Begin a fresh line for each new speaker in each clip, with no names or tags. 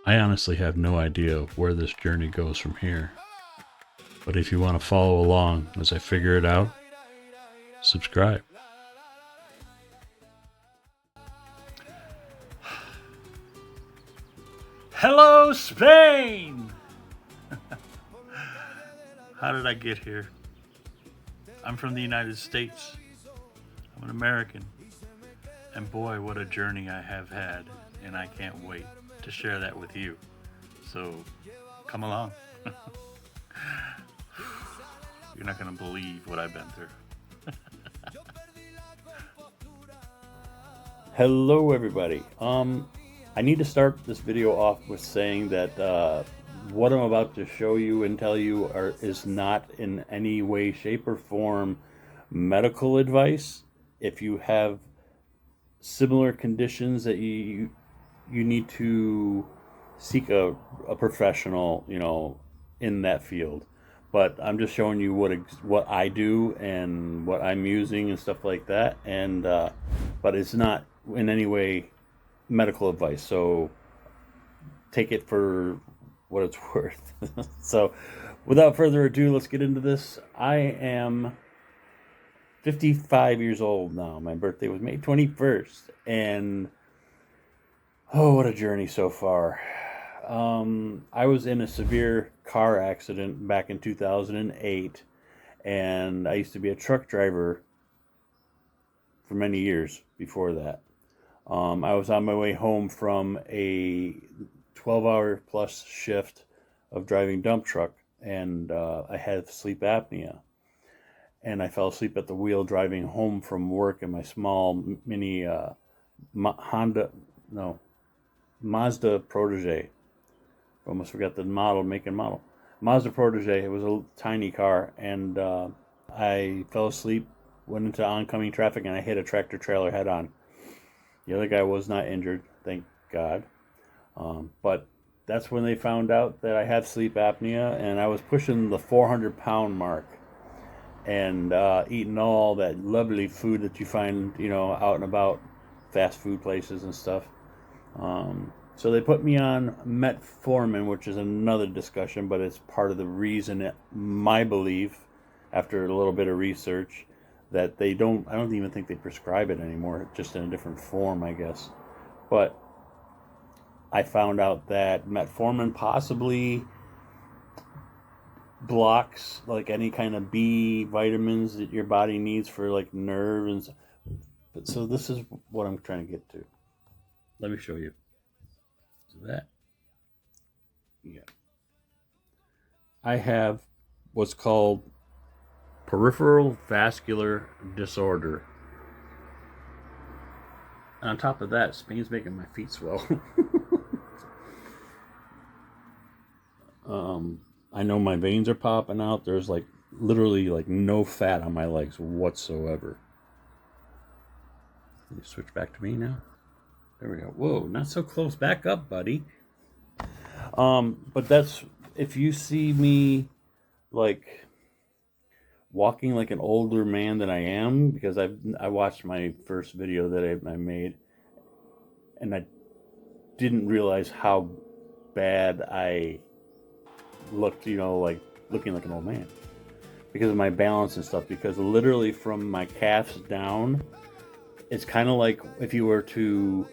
I honestly have no idea where this journey goes from here. But if you want to follow along as I figure it out, subscribe. Hello, Spain! How did I get here? I'm from the United States. I'm an American. And boy, what a journey I have had. And I can't wait to share that with you. So, come along. You're not going to believe what I've been through. Hello, everybody. I need to start this video off with saying that what I'm about to show you and tell you is not in any way, shape, or form medical advice. If you have similar conditions that you need to seek a professional, in that field. But I'm just showing you what I do and what I'm using and stuff like that. And but it's not in any way medical advice. So take it for what it's worth. So without further ado, let's get into this. I am 55 years old now. My birthday was May 21st. And oh, what a journey so far. I was in a severe car accident back in 2008, and I used to be a truck driver for many years before that. I was on my way home from a 12-hour plus shift of driving dump truck, and I had sleep apnea. And I fell asleep at the wheel driving home from work in my small mini Mazda Protege. Almost forgot the make and model. Mazda Protege. It was a tiny car, and I fell asleep, went into oncoming traffic, and I hit a tractor trailer head on. The other guy was not injured, thank God. But that's when they found out that I had sleep apnea, and I was pushing the 400-pound mark, and eating all that lovely food that you find, out and about, fast food places and stuff. So they put me on metformin, which is another discussion, but it's part of the reason, my belief, after a little bit of research, that I don't even think they prescribe it anymore, just in a different form, I guess. But I found out that metformin possibly blocks like any kind of B vitamins that your body needs for like nerve and stuff. But so this is what I'm trying to get to. Let me show you. So that, yeah, I have what's called peripheral vascular disorder. And on top of that, Spain's making my feet swell. I know my veins are popping out. There's like literally like no fat on my legs whatsoever. Can you switch back to me now? There we go. Whoa, not so close. Back up, buddy. But that's, if you see me like walking like an older man than I am, because I watched my first video that I made, and I didn't realize how bad I looked, like looking like an old man because of my balance and stuff. Because literally from my calves down, it's kind of like if you were to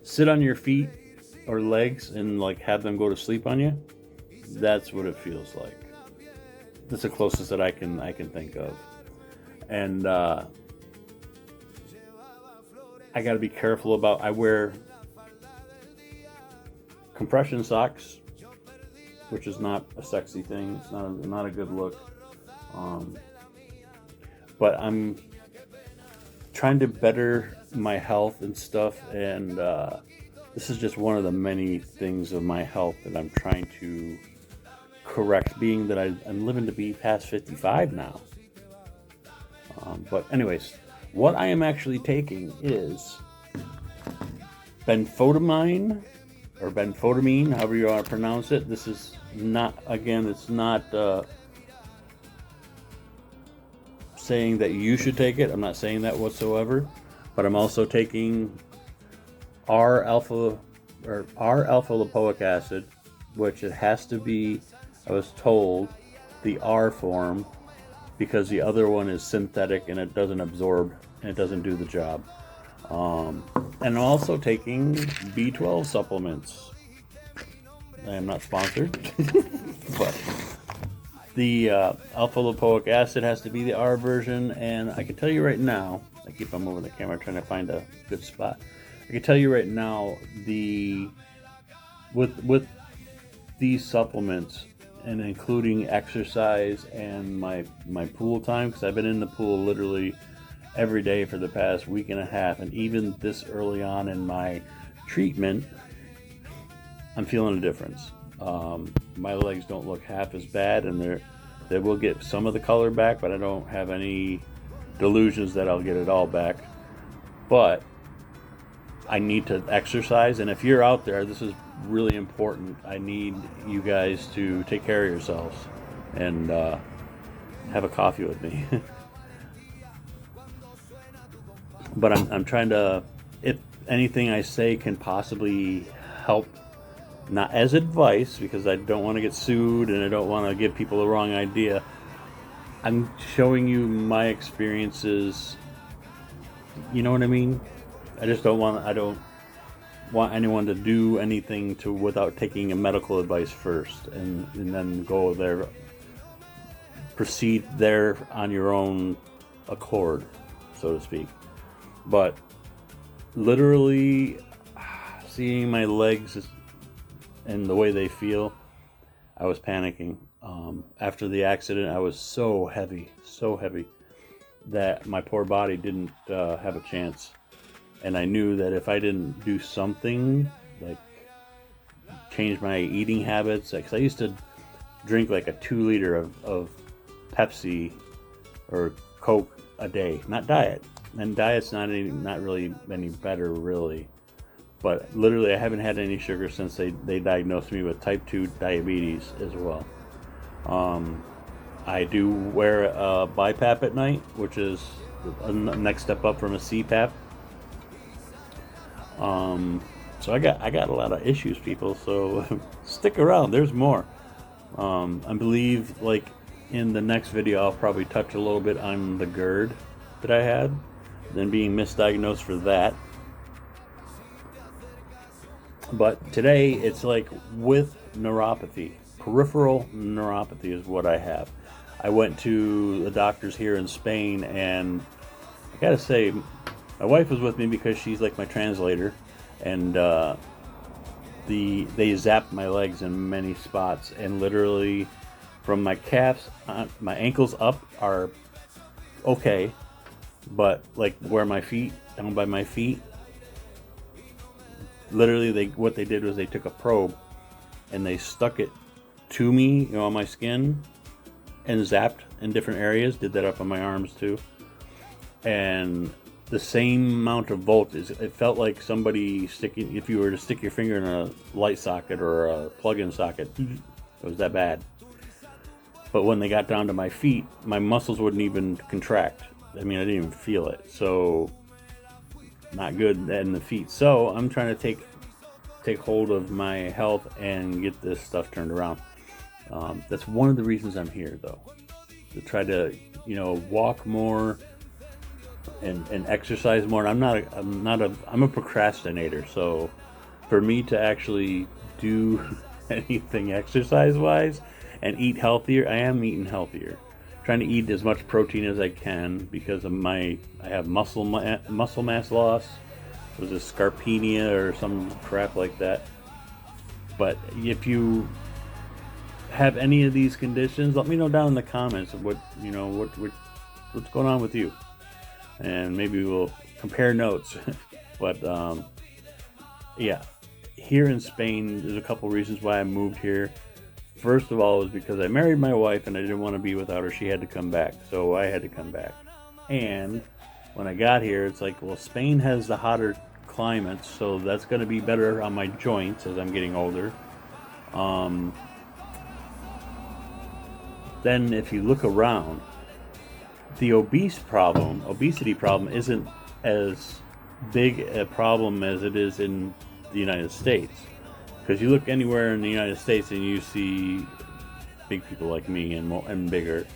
sit on your feet or legs and like have them go to sleep on you. That's what it feels like. That's the closest that I can think of. And I got to be careful about. I wear compression socks, which is not a sexy thing. It's not a good look. But I'm trying to better my health and stuff, and this is just one of the many things of my health that I'm trying to correct, being that I'm living to be past 55 now. But anyways, what I am actually taking is benfotiamine, or benfotiamine, however you want to pronounce it. This is not, again, it's not saying that you should take it. I'm not saying that whatsoever. But I'm also taking R-alpha are alpha lipoic acid, which it has to be, I was told, the R form, because the other one is synthetic and it doesn't absorb and it doesn't do the job. And also taking B12 supplements. I am not sponsored, but the alpha lipoic acid has to be the R version, and I can tell you right now, I keep on moving the camera trying to find a good spot. I can tell you right now, with these supplements, and including exercise and my pool time, because I've been in the pool literally every day for the past week and a half, and even this early on in my treatment, I'm feeling a difference. My legs don't look half as bad, and they will get some of the color back, but I don't have any delusions that I'll get it all back. But I need to exercise, and if you're out there, this is really important. I need you guys to take care of yourselves and have a coffee with me. But I'm trying to, if anything I say can possibly help, not as advice, because I don't want to get sued and I don't want to give people the wrong idea. I'm showing you my experiences. You know what I mean? I don't want anyone to do anything without taking a medical advice first, and then go there, proceed there on your own accord, so to speak. But literally seeing my legs and the way they feel, I was panicking. After the accident, I was so heavy that my poor body didn't have a chance. And I knew that if I didn't do something, like change my eating habits, because I used to drink like a 2 liter of Pepsi or Coke a day, not diet. And diet's not really any better, really. But literally, I haven't had any sugar since they diagnosed me with type 2 diabetes as well. I do wear a BiPAP at night, which is a next step up from a CPAP. So I got a lot of issues, people. So stick around. There's more. I believe, like in the next video, I'll probably touch a little bit on the GERD that I had, then being misdiagnosed for that. But today it's like with neuropathy. Peripheral neuropathy is what I have. I went to the doctors here in Spain, and I gotta say, my wife was with me because she's like my translator, and they zapped my legs in many spots, and literally from my calves, my ankles up are okay, but like where my feet, down by my feet, literally what they did was they took a probe and they stuck it to me, on my skin, and zapped in different areas. Did that up on my arms too, and the same amount of voltage. It felt like somebody sticking, if you were to stick your finger in a light socket or a plug-in socket, it was that bad. But when they got down to my feet, my muscles wouldn't even contract. I mean, I didn't even feel it. So not good in the feet. So I'm trying to take hold of my health and get this stuff turned around. That's one of the reasons I'm here, though, to try to walk more and exercise more. And I'm a procrastinator. So for me to actually do anything exercise wise and eat healthier, I am eating healthier. Trying to eat as much protein as I can because of I have muscle mass loss. Was it scarpenia or some crap like that? But if you have any of these conditions, let me know down in the comments of what's going on with you, and maybe we'll compare notes. But yeah, here in Spain, there's a couple reasons why I moved here. First of all, was because I married my wife and I didn't want to be without her. She had to come back, so I had to come back. And when I got here, it's like, well, Spain has the hotter climates, so that's going to be better on my joints as I'm getting older. Then if you look around, the obesity problem isn't as big a problem as it is in the United States. Because you look anywhere in the United States and you see big people like me and bigger.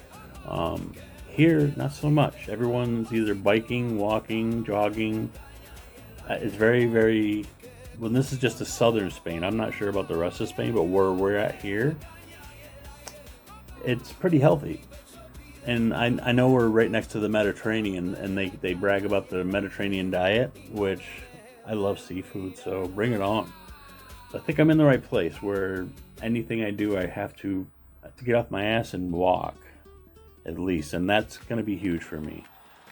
Here, not so much. Everyone's either biking, walking, jogging. It's very, very... Well, this is just the southern Spain. I'm not sure about the rest of Spain, but where we're at here, it's pretty healthy. And I know we're right next to the Mediterranean, and they brag about the Mediterranean diet, which I love seafood, so bring it on. I think I'm in the right place where anything I do, I have to get off my ass and walk, at least, and that's going to be huge for me.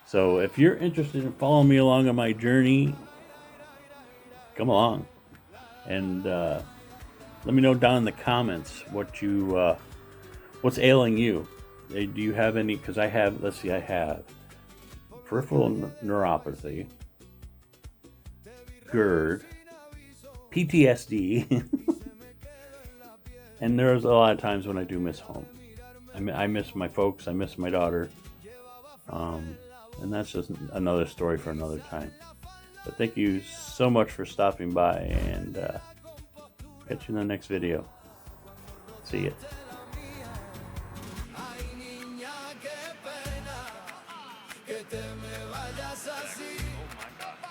So if you're interested in following me along on my journey, come along, and let me know down in the comments what's ailing you. Do you have any? Because I have. Let's see. I have peripheral neuropathy, GERD, PTSD, and there's a lot of times when I do miss home. I miss my folks. I miss my daughter, and that's just another story for another time. But thank you so much for stopping by, and catch you in the next video. See ya.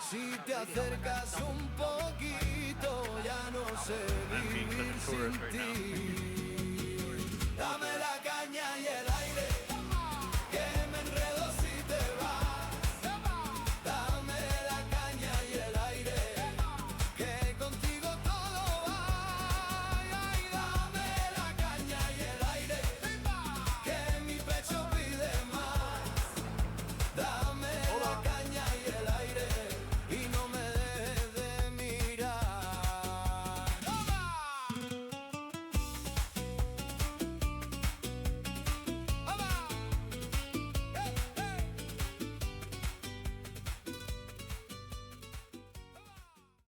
Si te acercas un poquito, ya no sé vivir sin ti.